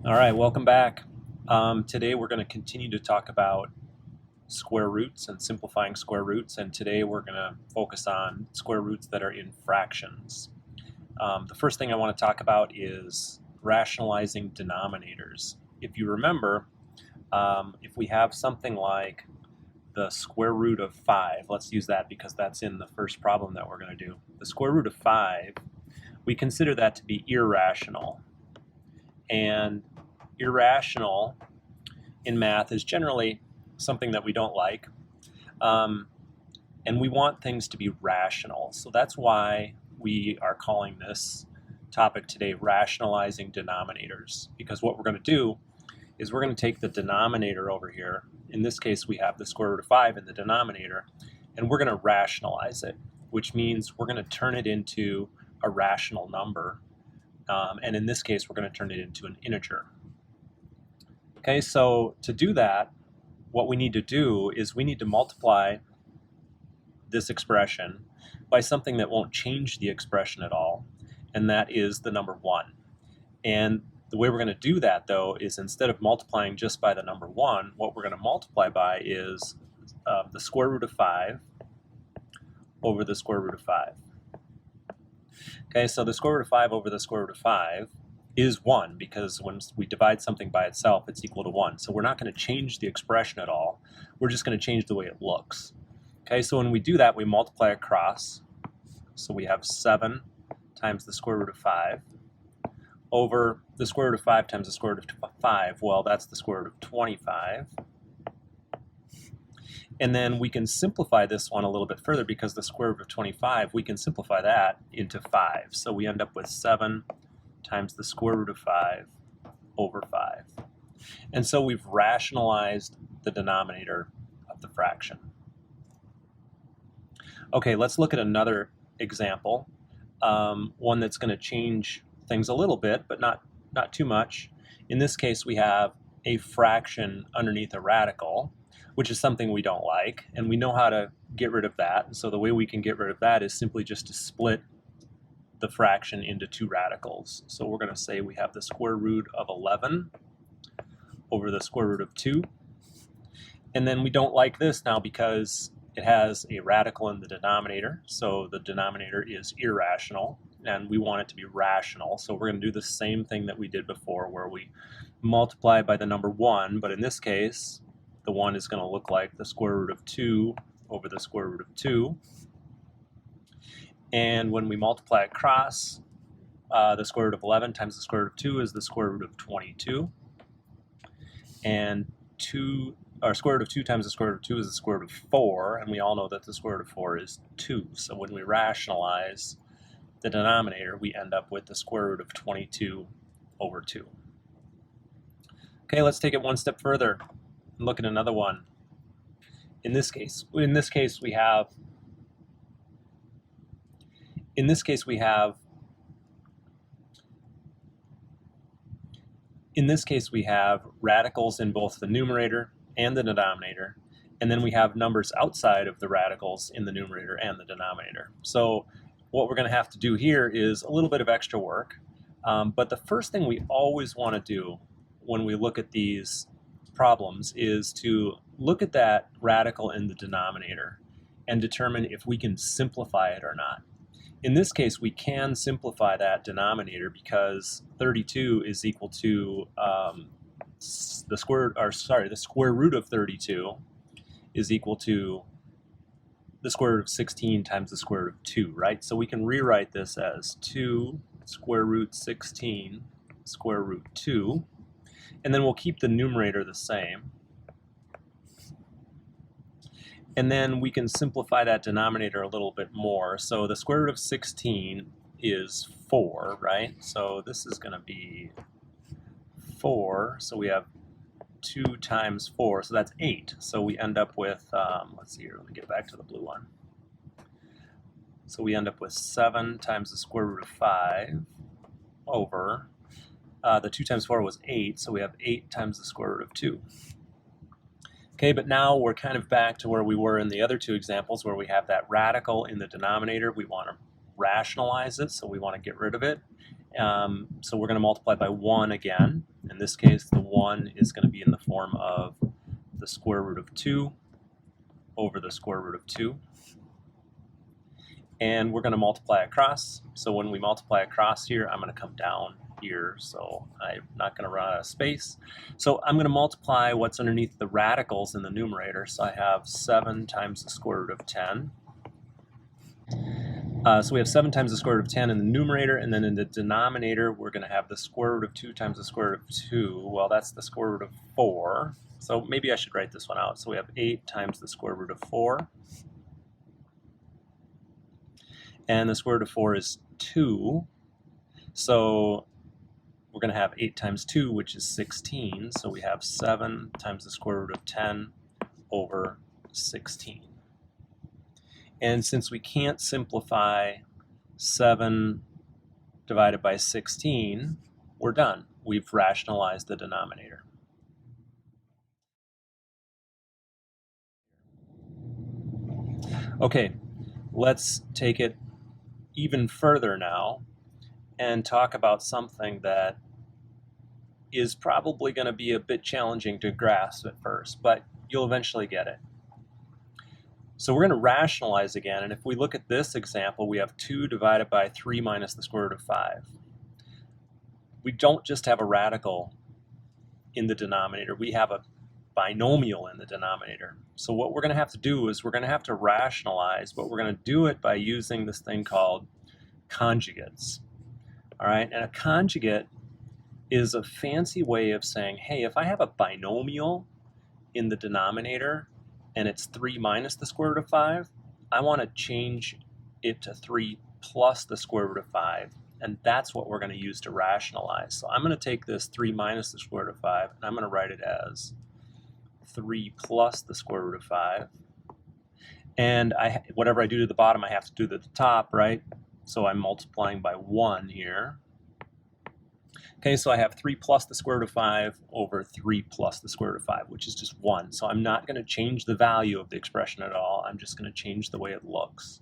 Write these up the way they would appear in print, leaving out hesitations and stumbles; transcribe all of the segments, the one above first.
All right, welcome back. Today we're going to continue to talk about square roots and simplifying square roots, and today we're going to focus on square roots that are in fractions. The first thing I want to talk about is rationalizing denominators. If you remember, if we have something like the square root of 5, let's use that because that's in the first problem that we're going to do. The square root of 5, we consider that to be irrational. And irrational in math is generally something that we don't like. And we want things to be rational. So that's why we are calling this topic today rationalizing denominators. Because what we're going to do is we're going to take the denominator over here. In this case, we have the square root of 5 in the denominator, and we're going to rationalize it, which means we're going to turn it into a rational number. And in this case, we're going to turn it into an integer. Okay, so to do that, what we need to do is we need to multiply this expression by something that won't change the expression at all, and that is the number 1. And the way we're going to do that, though, is instead of multiplying just by the number 1, what we're going to multiply by is the square root of 5 over the square root of 5. Okay, so the square root of 5 over the square root of 5 is 1, because when we divide something by itself, it's equal to 1. So we're not going to change the expression at all. We're just going to change the way it looks. Okay, so when we do that, we multiply across. So we have 7 times the square root of 5 over the square root of 5 times the square root of 5. Well, that's the square root of 25. And then we can simplify this one a little bit further, because the square root of 25, we can simplify that into 5. So we end up with 7 times the square root of 5 over 5. And so we've rationalized the denominator of the fraction. Okay, let's look at another example, one that's going to change things a little bit, but not too much. In this case, we have a fraction underneath a radical, which is something we don't like, and we know how to get rid of that. And so the way we can get rid of that is simply just to split the fraction into 2 radicals. So we're going to say we have the square root of 11 over the square root of 2. And then we don't like this now because it has a radical in the denominator. So the denominator is irrational, and we want it to be rational. So we're going to do the same thing that we did before, where we multiply by the number 1, but in this case, the 1 is going to look like the square root of 2 over the square root of 2. And when we multiply across, the square root of 11 times the square root of 2 is the square root of 22. And square root of 2 times the square root of 2 is the square root of 4, and we all know that the square root of 4 is 2. So when we rationalize the denominator, we end up with the square root of 22 over 2. Okay, let's take it one step further and look at another one. In this case we have radicals in both the numerator and the denominator, and then we have numbers outside of the radicals in the numerator and the denominator. So what we're going to have to do here is a little bit of extra work, but the first thing we always want to do when we look at these problems is to look at that radical in the denominator and determine if we can simplify it or not. In this case, we can simplify that denominator because 32 is equal to the square root of 32 is equal to the square root of 16 times the square root of 2, right? So we can rewrite this as 2 square root 16 square root 2, and then we'll keep the numerator the same. And then we can simplify that denominator a little bit more. So the square root of 16 is 4, right? So this is going to be 4. So we have 2 times 4, so that's 8. So we end up with, let's see here, let me get back to the blue one. So we end up with 7 times the square root of 5 over, the 2 times 4 was 8, so we have 8 times the square root of 2. Okay, but now we're kind of back to where we were in the other two examples, where we have that radical in the denominator. We want to rationalize it, so we want to get rid of it. So we're going to multiply by 1 again, In this case, the 1 is going to be in the form of the square root of 2 over the square root of 2. And we're going to multiply across. So when we multiply across here, I'm going to come down here, so I'm not going to run out of space. So I'm going to multiply what's underneath the radicals in the numerator. So I have 7 times the square root of 10. So we have 7 times the square root of 10 in the numerator, and then in the denominator, we're going to have the square root of 2 times the square root of 2. Well, that's the square root of 4. So maybe I should write this one out. So we have 8 times the square root of 4. And the square root of 4 is 2. So we're going to have 8 times 2, which is 16. So we have 7 times the square root of 10 over 16. And since we can't simplify 7 divided by 16, we're done. We've rationalized the denominator. Okay, let's take it even further now and talk about something that is probably going to be a bit challenging to grasp at first, but you'll eventually get it. So we're going to rationalize again, and if we look at this example, we have 2 divided by 3 minus the square root of 5. We don't just have a radical in the denominator, we have a binomial in the denominator. So what we're going to have to do is we're going to have to rationalize, but we're going to do it by using this thing called conjugates. All right, and a conjugate is a fancy way of saying, hey, if I have a binomial in the denominator and it's 3 minus the square root of 5, I want to change it to 3 plus the square root of 5, and that's what we're going to use to rationalize. So I'm going to take this 3 minus the square root of 5, and I'm going to write it as 3 plus the square root of 5. And whatever I do to the bottom, I have to do to the top, right? So I'm multiplying by 1 here. Okay, so I have 3 plus the square root of 5 over 3 plus the square root of 5, which is just 1. So I'm not going to change the value of the expression at all. I'm just going to change the way it looks.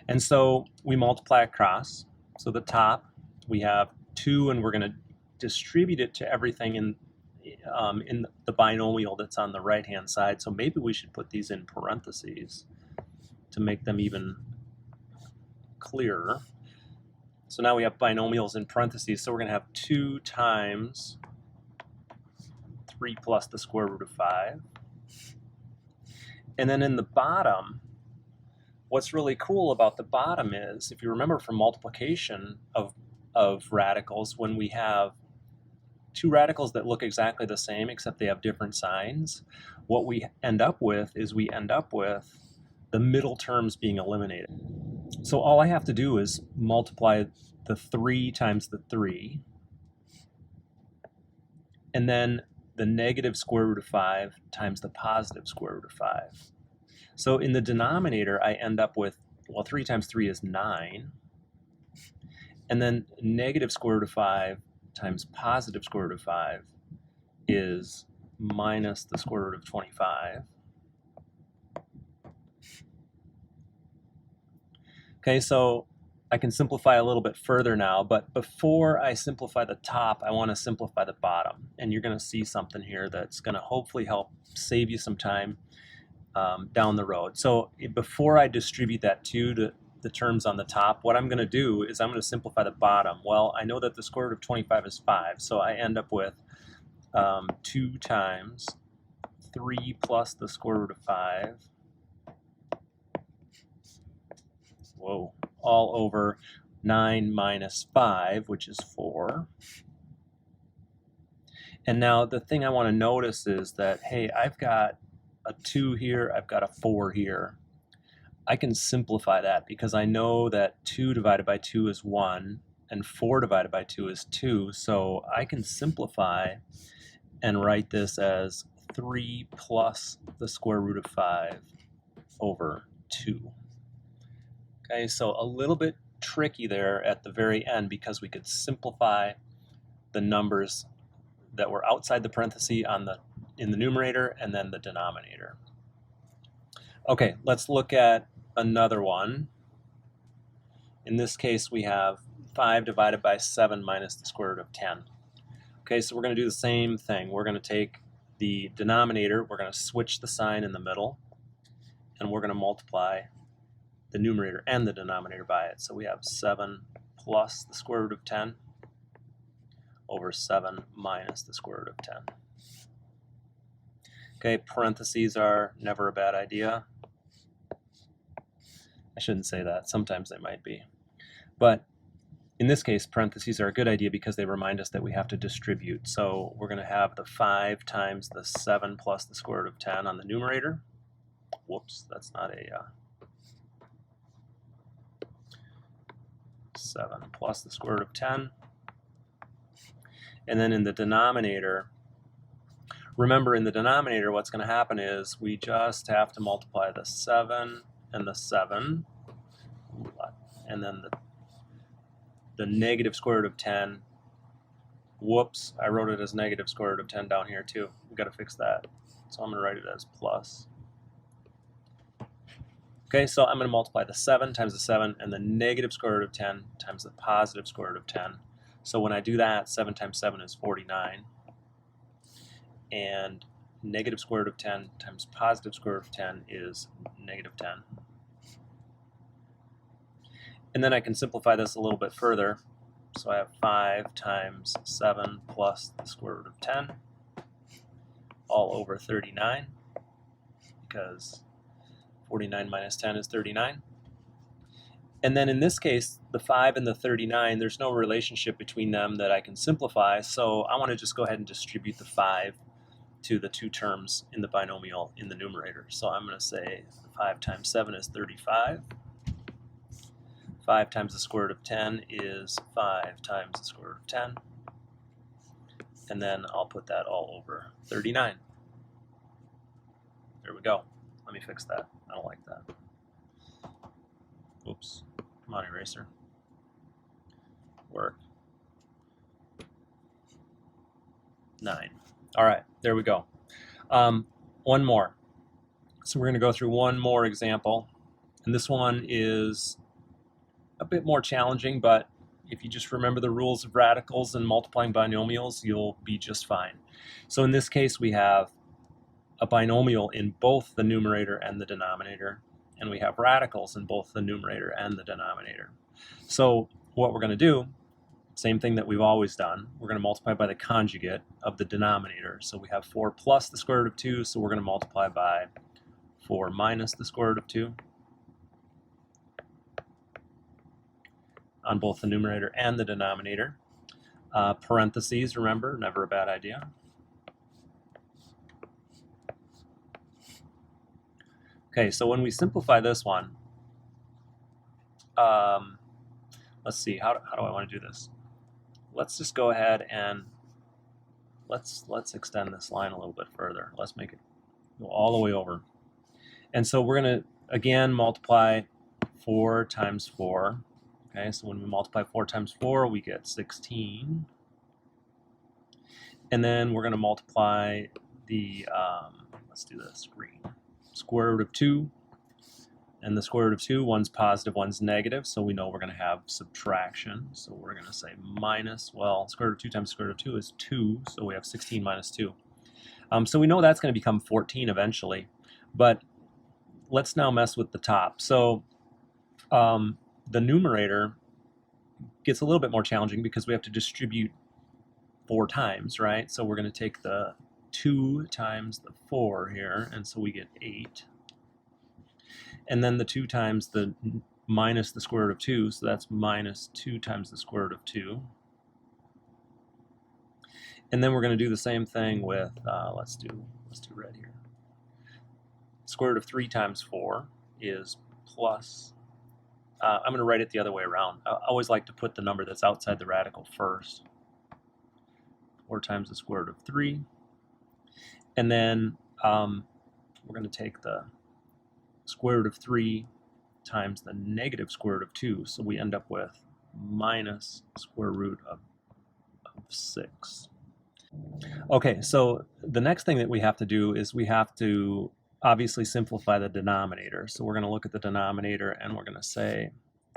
And so we multiply across. So the top, we have 2, and we're going to distribute it to everything in the binomial that's on the right-hand side. So maybe we should put these in parentheses to make them even clearer. So now we have binomials in parentheses. So we're going to have 2 times 3 plus the square root of 5. And then in the bottom, what's really cool about the bottom is, if you remember from multiplication of radicals, when we have 2 radicals that look exactly the same except they have different signs, what we end up with is the middle terms being eliminated. So all I have to do is multiply the 3 times the 3, and then the negative square root of 5 times the positive square root of 5. So in the denominator, I end up with, well, 3 times 3 is 9, and then negative square root of 5 times positive square root of 5 is minus the square root of 25. Okay, so I can simplify a little bit further now, but before I simplify the top, I want to simplify the bottom. And you're going to see something here that's going to hopefully help save you some time down the road. So before I distribute that 2 to the terms on the top, what I'm going to do is I'm going to simplify the bottom. Well, I know that the square root of 25 is 5, so I end up with 2 times 3 plus the square root of 5. Whoa, all over 9 minus 5, which is 4. And now the thing I want to notice is that, hey, I've got a 2 here, I've got a 4 here. I can simplify that because I know that 2 divided by 2 is 1, and 4 divided by 2 is 2. So I can simplify and write this as 3 plus the square root of 5 over 2. Okay, so a little bit tricky there at the very end because we could simplify the numbers that were outside the parenthesis in the numerator and then the denominator. Okay, let's look at another one. In this case, we have 5 divided by 7 minus the square root of 10. Okay, so we're going to do the same thing. We're going to take the denominator, we're going to switch the sign in the middle, and we're going to multiply the numerator and the denominator by it. So we have 7 plus the square root of 10 over 7 minus the square root of 10. Okay, parentheses are never a bad idea. I shouldn't say that. Sometimes they might be. But in this case, parentheses are a good idea because they remind us that we have to distribute. So we're going to have the 5 times the 7 plus the square root of 10 on the numerator. Whoops, that's not a 7 plus the square root of 10. And then in the denominator, remember in the denominator what's going to happen is we just have to multiply the 7 and the 7, and then the negative square root of 10. Whoops, I wrote it as negative square root of 10 down here too. We've got to fix that. So I'm going to write it as plus. Okay, so I'm going to multiply the 7 times the 7 and the negative square root of 10 times the positive square root of 10. So when I do that, 7 times 7 is 49. And negative square root of 10 times positive square root of 10 is negative 10. And then I can simplify this a little bit further. So I have 5 times 7 plus the square root of 10 all over 39, because 49 minus 10 is 39. And then in this case, the 5 and the 39, there's no relationship between them that I can simplify, so I want to just go ahead and distribute the 5 to the two terms in the binomial in the numerator. So I'm going to say 5 times 7 is 35. 5 times the square root of 10 is 5 times the square root of 10. And then I'll put that all over 39. There we go. Let me fix that. I don't like that. Oops. Come on, eraser. Work. 9. All right, there we go. One more. So we're going to go through one more example. And this one is a bit more challenging, but if you just remember the rules of radicals and multiplying binomials, you'll be just fine. So in this case, we have a binomial in both the numerator and the denominator, and we have radicals in both the numerator and the denominator. So what we're going to do, same thing that we've always done, we're going to multiply by the conjugate of the denominator. So we have 4 plus the square root of 2, so we're going to multiply by 4 minus the square root of 2 on both the numerator and the denominator. Parentheses, remember, never a bad idea. Okay, so when we simplify this one, let's see, how do I want to do this? Let's just go ahead and let's extend this line a little bit further. Let's make it go all the way over. And so we're going to, again, multiply 4 times 4. Okay, so when we multiply 4 times 4, we get 16. And then we're going to multiply the, let's do this, green, square root of 2. And the square root of 2, one's positive, one's negative, so we know we're going to have subtraction. So we're going to say minus, well, square root of 2 times square root of 2 is 2, so we have 16 minus 2. So we know that's going to become 14 eventually, but let's now mess with the top. So the numerator gets a little bit more challenging because we have to distribute 4 times, right? So we're going to take the 2 times the 4 here, and so we get 8. And then the 2 times the minus the square root of 2, so that's minus 2 times the square root of 2. And then we're going to do the same thing with, let's do red here. Square root of 3 times 4 is plus, I'm going to write it the other way around. I always like to put the number that's outside the radical first. 4 times the square root of 3. And then we're going to take the square root of 3 times the negative square root of 2. So we end up with minus square root of 6. Okay, so the next thing that we have to do is we have to obviously simplify the denominator. So we're going to look at the denominator and we're going to say,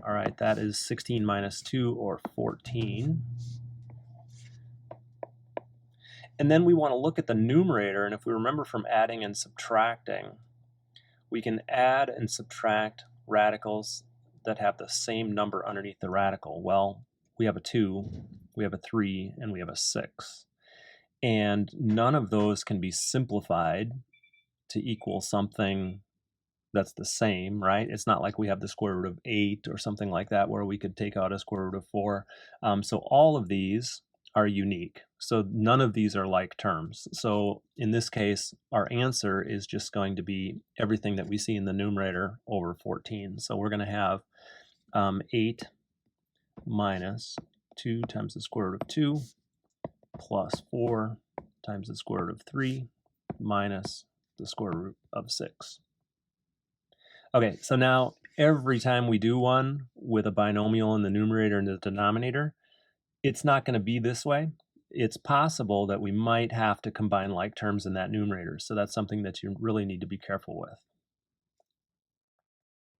all right, that is 16 minus 2, or 14. And then we want to look at the numerator, and if we remember from adding and subtracting, we can add and subtract radicals that have the same number underneath the radical. Well, we have a 2, we have a 3, and we have a 6. And none of those can be simplified to equal something that's the same, right? It's not like we have the square root of 8 or something like that where we could take out a square root of 4. So all of these are unique. So none of these are like terms. So in this case, our answer is just going to be everything that we see in the numerator over 14. So we're going to have 8 minus 2 times the square root of 2 plus 4 times the square root of 3 minus the square root of 6. Okay, so now every time we do one with a binomial in the numerator and the denominator, it's not going to be this way. It's possible that we might have to combine like terms in that numerator, so that's something that you really need to be careful with.